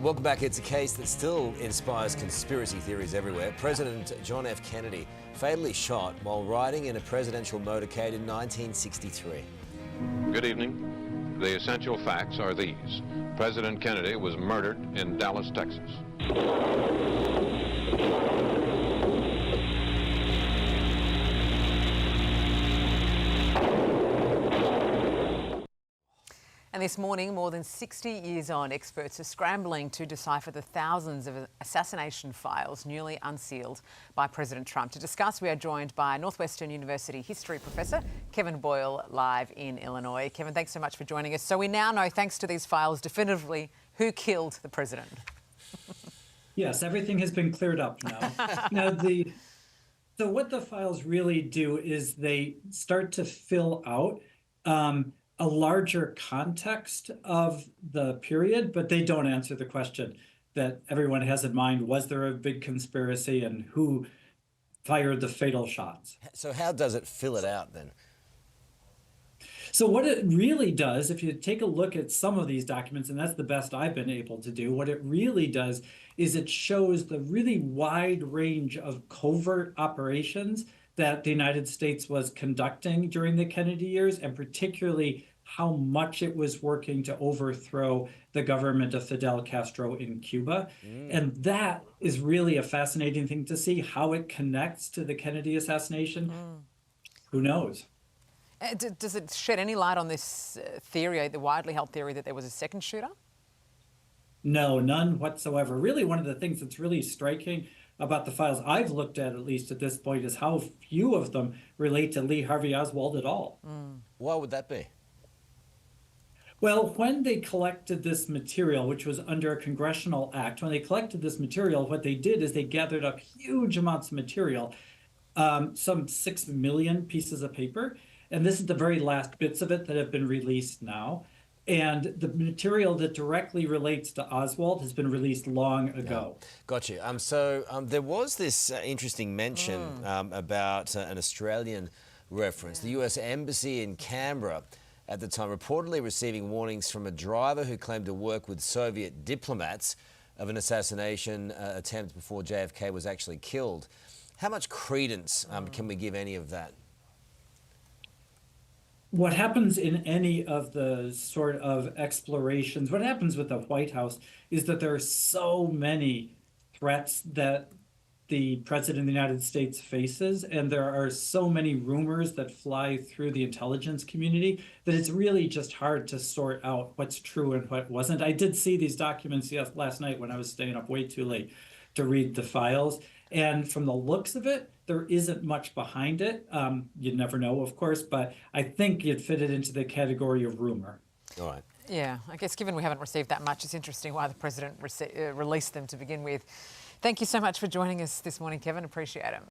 Welcome back. It's a case that still inspires conspiracy theories everywhere. President John F. Kennedy fatally shot while riding in a presidential motorcade in 1963. Good evening. The essential facts are these. President Kennedy was murdered in Dallas, Texas. And this morning, more than 60 years on, experts are scrambling to decipher the thousands of assassination files newly unsealed by President Trump. To discuss, we are joined by Northwestern University history professor Kevin Boyle, live in Illinois. Kevin, thanks so much for joining us. So we now know, thanks to these files, definitively who killed the president. Yes, everything has been cleared up now. So what the files really do is they start to fill out a larger context of the period, but they don't answer the question that everyone has in mind. Was there a big conspiracy, and who fired the fatal shots? So how does it fill it out then? So what it really does, if you take a look at some of these documents, and that's the best I've been able to do, what it really does is it shows the really wide range of covert operations that the United States was conducting during the Kennedy years, and particularly how much it was working to overthrow the government of Fidel Castro in Cuba. And that is really a fascinating thing to see, how it connects to the Kennedy assassination. Who knows? Does it shed any light on this theory, the widely held theory that there was a second shooter? No, none whatsoever. Really, one of the things that's really striking about the files I've looked at least at this point, is how few of them relate to Lee Harvey Oswald at all. Why would that be? Well, when they collected this material, which was under a congressional act, when they collected this material, what they did is they gathered up huge amounts of material, some 6 million pieces of paper. And this is the very last bits of it that have been released now. And the material that directly relates to Oswald has been released long ago. Got you. So there was this interesting mention about an Australian reference. The US Embassy in Canberra at the time reportedly receiving warnings from a driver who claimed to work with Soviet diplomats of an assassination attempt before JFK was actually killed. How much credence can we give any of that? What happens in any of the sort of explorations, what happens with the White House is that there are so many threats that the President of the United States faces, and there are so many rumors that fly through the intelligence community that it's really just hard to sort out what's true and what wasn't. I did see these documents last night when I was staying up way too late to read the files. And from the looks of it, there isn't much behind it. You'd never know, of course, but I think you'd fit it into the category of rumor. All right. Yeah, I guess given we haven't received that much, it's interesting why the president released them to begin with. Thank you so much for joining us this morning, Kevin. Appreciate it.